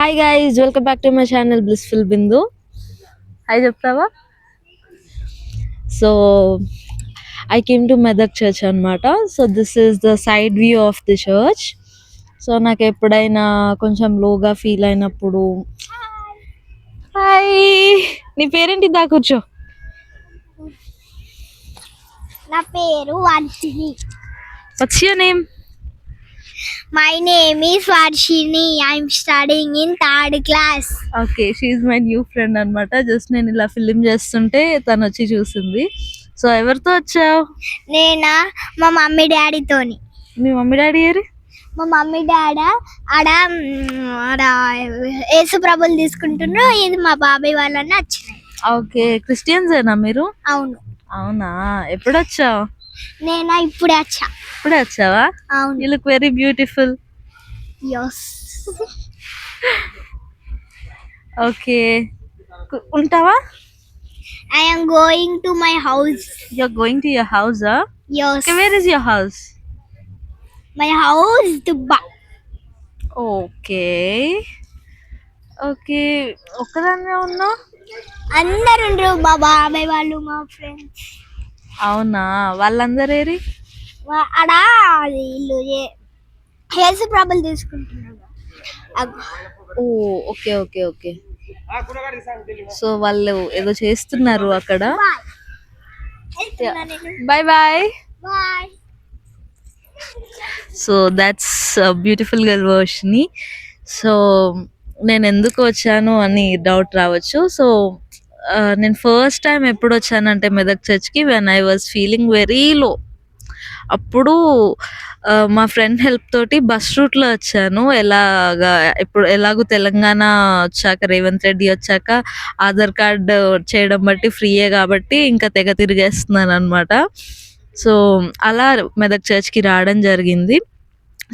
Hi guys, welcome back to my channel Blissful Bindu. Hi చెప్తావా? So I came to Medak Church అన్నమాట. So this is the side view of the church. So నాకు ఎప్పుడైనా కొంచెం లోగా feel అయినప్పుడు hi నీ పేరేంటి దా కూర్చో. నా పేరు Varshini. What's your name? My name is Varshini. I'm studying in 3rd class. Okay, she my new friend అనమాట. జస్ట్ నేను ఇలా ఫిలిం చేస్తుంటే తను వచ్చి చూసింది. సో ఎవరితో వచ్చావు? నేనా మా మమ్మీ డాడీతోని. మీ మమ్మీ డాడీ ఏరి? మా మమ్మీ డాడీ ఆడ యేసు ప్రభులు తీసుకుంటున్నారు. ఇది మా బాబాయ్ వాళ్ళని వచ్చినాయి. ఓకే, క్రిస్టియన్స్ ఏనా మీరు? అవును. అవునా, ఎప్పుడు వచ్చావు? నేనా ఇప్పుడే వచ్చా. ఇప్పుడే వచ్చావా? అవును. You look very beautiful. yes. Okay, ఉంటావా? I am going to my house. You are going to your house? yes. Okay, where is your house? my house Dubba. Okay okay, ఒక్కదాన్నే ఉన్నావు? అందరు ఉండరు, మా బాబాయ్ వాళ్ళు, మా ఫ్రెండ్స్. అవునా, వాళ్ళందరూ ఏరి? ఆడ ఇల్లు యేసు ప్రభులు తీసుకుంటున్నారు. Oh okay okay okay. So వాళ్ళు ఏదో చేస్తున్నారు అక్కడ. Bye bye. Bye. So that's beautiful girl Varshini. So నేను ఎందుకు వచ్చాను అని డౌట్ రావచ్చు. సో నేను ఫస్ట్ టైం ఎప్పుడు వచ్చానంటే మెదక్ చర్చ్కి when I was feeling very low. అప్పుడు మా ఫ్రెండ్ హెల్ప్ తోటి బస్ రూట్లో వచ్చాను. ఎలాగూ తెలంగాణ వచ్చాక, రేవంత్ రెడ్డి వచ్చాక ఆధార్ కార్డ్ చేయడం బట్టి ఫ్రీయే కాబట్టి ఇంకా తెగ తిరిగేస్తున్నాను అనమాట. సో అలా మెదక్ చర్చ్కి రావడం జరిగింది.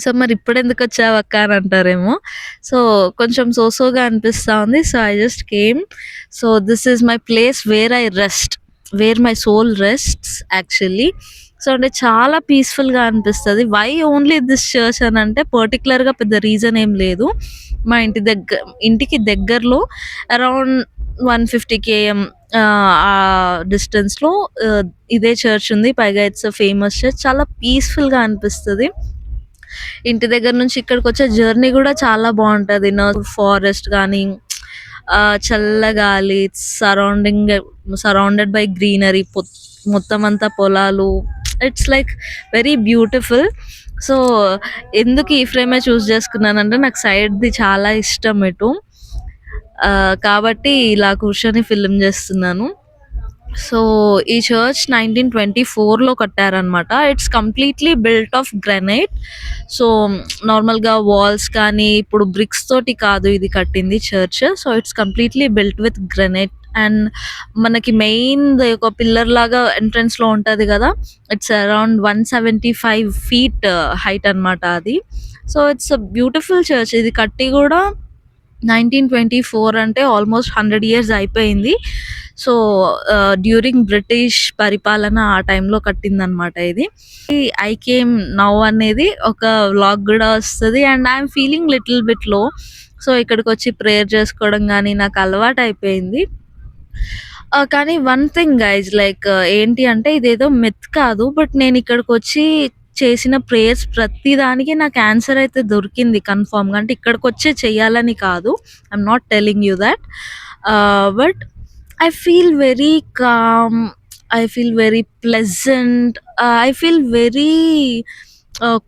సో మరి ఇప్పుడు ఎందుకు వచ్చావు అక్క అని అంటారేమో. సో కొంచెం సోసోగా అనిపిస్తూ ఉంది. So I just came. So this is my place where I rest, where my soul rests actually. So అంటే చాలా పీస్ఫుల్గా అనిపిస్తుంది. వై ఓన్లీ దిస్ చర్చ్ అని అంటే పర్టికులర్గా పెద్ద రీజన్ ఏం లేదు. మా ఇంటికి దగ్గరలో అరౌండ్ 150 km ఆ డిస్టెన్స్లో ఇదే చర్చ్ ఉంది. పైగా ఇట్స్ ఫేమస్ చర్చ్. చాలా పీస్ఫుల్గా అనిపిస్తుంది. ఇంటి దగ్గర నుంచి ఇక్కడికి వచ్చే జర్నీ కూడా చాలా బాగుంటుంది. ఫారెస్ట్ కానీ చల్లగాలి, సరౌండెడ్ బై గ్రీనరీ, మొత్తం అంతా పొలాలు. It's like very beautiful. So ఎందుకు ఈ ఫ్రేమే చూస్ చేసుకున్నానంటే నాకు సైడ్ది చాలా ఇష్టం ఇటు, కాబట్టి ఇలా కూర్చొని ఫిల్మ్ చేస్తున్నాను. సో ఈ చర్చ్ 1924లో కట్టారనమాట. It's completely built of granite. So నార్మల్గా వాల్స్ కానీ ఇప్పుడు బ్రిక్స్ తోటి కాదు ఇది కట్టింది church. So it's completely built with granite. And మనకి మెయిన్ ఒక పిల్లర్ లాగా ఎంట్రన్స్లో ఉంటుంది కదా, ఇట్స్ అరౌండ్ 175 feet హైట్ అనమాట అది. So it's a beautiful church. ఇది కట్టి కూడా 1924 అంటే ఆల్మోస్ట్ 100 years అయిపోయింది. సో డ్యూరింగ్ బ్రిటిష్ పరిపాలన ఆ టైంలో కట్టిందనమాట ఇది. ఐ కేమ్ నౌ అనేది ఒక వ్లాగ్ కూడా వస్తుంది. And I'm feeling little bit లో. సో ఇక్కడికి వచ్చి ప్రేయర్ చేసుకోవడం కానీ నాకు అలవాటు అయిపోయింది. కానీ వన్ థింగ్ గైజ్, లైక్ ఏంటి అంటే ఇదేదో మిత్ కాదు, బట్ నేను ఇక్కడికి వచ్చి చేసిన ప్రేయర్స్ ప్రతి దానికి నాకు ఆన్సర్ అయితే దొరికింది కన్ఫామ్గా. అంటే ఇక్కడికి వచ్చే చెయ్యాలని కాదు, I'm not telling you that, but I feel very calm, I feel very pleasant, I feel very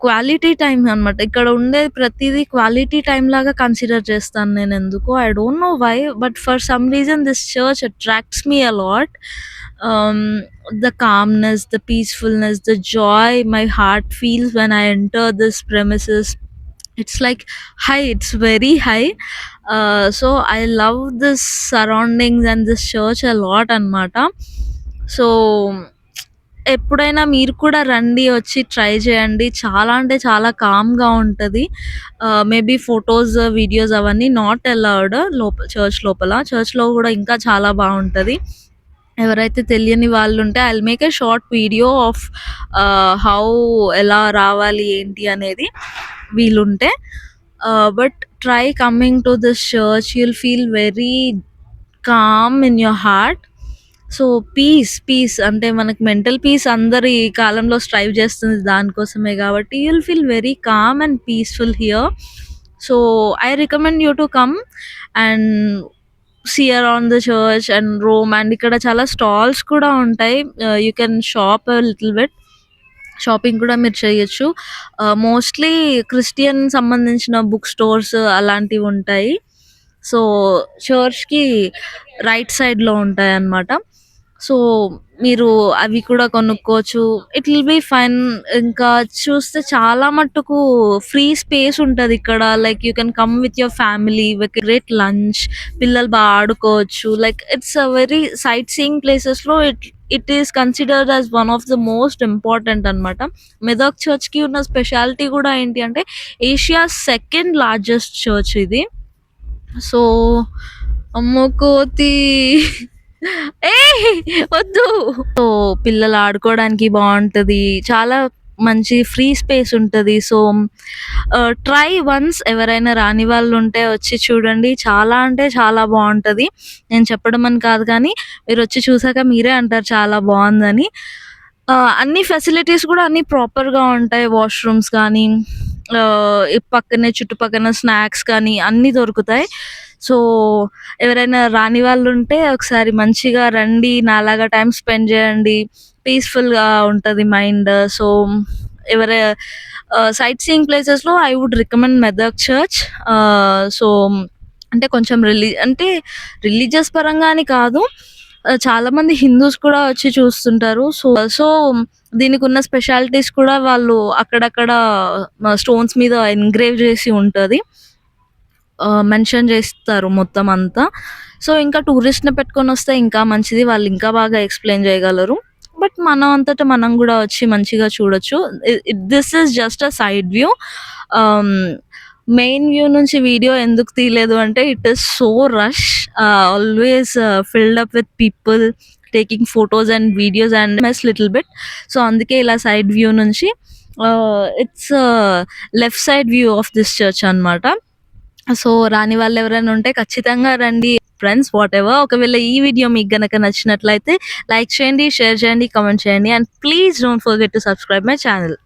quality time అనమాట. ఇక్కడ ఉండే ప్రతిదీ క్వాలిటీ టైం లాగా కన్సిడర్ చేస్తాను నేను. ఎందుకో I don't know why, but for some reason this church attracts me a lot. The calmness, the peacefulness, the joy my heart feels when I enter this premises, it's like high, it's very high. So I love this surroundings and this church a lot anamata. So ఎప్పుడైనా మీరు కూడా రండి, వచ్చి try చేయండి. చాలా అంటే చాలా కామ్గా ఉంటుంది. మేబీ ఫొటోస్, వీడియోస్ అవన్నీ నాట్ అలౌడ్ చర్చ్లో కూడా ఇంకా చాలా బాగుంటుంది. ఎవరైతే తెలియని వాళ్ళు ఉంటే I will make a short video of how ఎలా రావాలి ఏంటి అనేది వీలుంటే. But try coming to this church. You'll feel very calm in your heart. So peace అంటే మనకి మెంటల్ పీస్ అందరు ఈ కాలంలో స్ట్రైవ్ చేస్తుంది దానికోసమే కాబట్టి you'll feel very calm and peaceful here. So I recommend you to come and see around the church and roam. And ఇక్కడ చాలా స్టాల్స్ కూడా ఉంటాయి. You can shop little bit, shopping కూడా మీరు చేయొచ్చు. మోస్ట్లీ క్రిస్టియన్ సంబంధించిన బుక్ స్టోర్స్ అలాంటివి ఉంటాయి. సో చర్చ్కి రైట్ సైడ్లో ఉంటాయి అన్నమాట. సో మీరు అవి కూడా కొనుక్కోవచ్చు. It will be fine. ఇంకా చూస్తే చాలా మట్టుకు ఫ్రీ స్పేస్ ఉంటది ఇక్కడ. Like you can come with your family with great lunch. పిల్లలు బాగా ఆడుకోవచ్చు. Like it's a very sightseeing places లో it is considered as one of the most important అన్నమాట. మెదక్ చర్చ్ కి ఉన్న స్పెషాలిటీ కూడా ఏంటి అంటే ఏషియా సెకండ్ లార్జెస్ట్ చర్చ్ ఇది. సో అమ్మో కోతి ఏ వద్దు. సో పిల్లలు ఆడుకోవడానికి బాగుంటది. చాలా మంచి ఫ్రీ స్పేస్ ఉంటది. So try once. ఎవరైనా రాని వాళ్ళు ఉంటే వచ్చి చూడండి. చాలా అంటే చాలా బాగుంటది. నేను చెప్పడం అని కాదు కానీ మీరు వచ్చి చూసాక మీరే అంటారు చాలా బాగుందని. అన్ని ఫెసిలిటీస్ కూడా అన్ని ప్రాపర్గా ఉంటాయి. వాష్రూమ్స్ కానీ ఈ పక్కనే చుట్టుపక్కన స్నాక్స్ కానీ అన్నీ దొరుకుతాయి. సో ఎవరైనా రాని వాళ్ళు ఉంటే ఒకసారి మంచిగా రండి. నాలాగా టైం స్పెండ్ చేయండి. పీస్ఫుల్గా ఉంటుంది మైండ్. సో ఎవరై సైట్ సీయింగ్ ప్లేసెస్లో I would recommend Medak church. So అంటే కొంచెం అంటే రిలీజియస్ పరంగా అని కాదు, చాలా మంది హిందూస్ కూడా వచ్చి చూస్తుంటారు. సో దీనికి ఉన్న స్పెషాలిటీస్ కూడా వాళ్ళు అక్కడక్కడ స్టోన్స్ మీద ఎంగ్రేవ్ చేసి ఉంటుంది, మెన్షన్ చేస్తారు మొత్తం అంతా. సో ఇంకా టూరిస్ట్ని పెట్టుకొని వస్తే ఇంకా మంచిది. వాళ్ళు ఇంకా బాగా ఎక్స్ప్లెయిన్ చేయగలరు. బట్ మనం అంతటా మనం కూడా వచ్చి మంచిగా చూడొచ్చు. This is just a side view. Main view నుంచి వీడియో ఎందుకు తీయలేదు అంటే it is so rush, always filled up with people taking photos and videos and mess little bit. So అందుకే ఇలా సైడ్ వ్యూ నుంచి it's left side view of this church అన్నమాట. So రాని వాళ్ళు ఎవరైనా ఉంటే ఖచ్చితంగా రండి ఫ్రెండ్స్. వాట్ ఎవర్, ఒకవేళ ఈ వీడియో మీకు గనక నచ్చినట్లయితే లైక్ చేయండి, షేర్ చేయండి, కామెంట్ చేయండి. And please don't forget to subscribe my channel.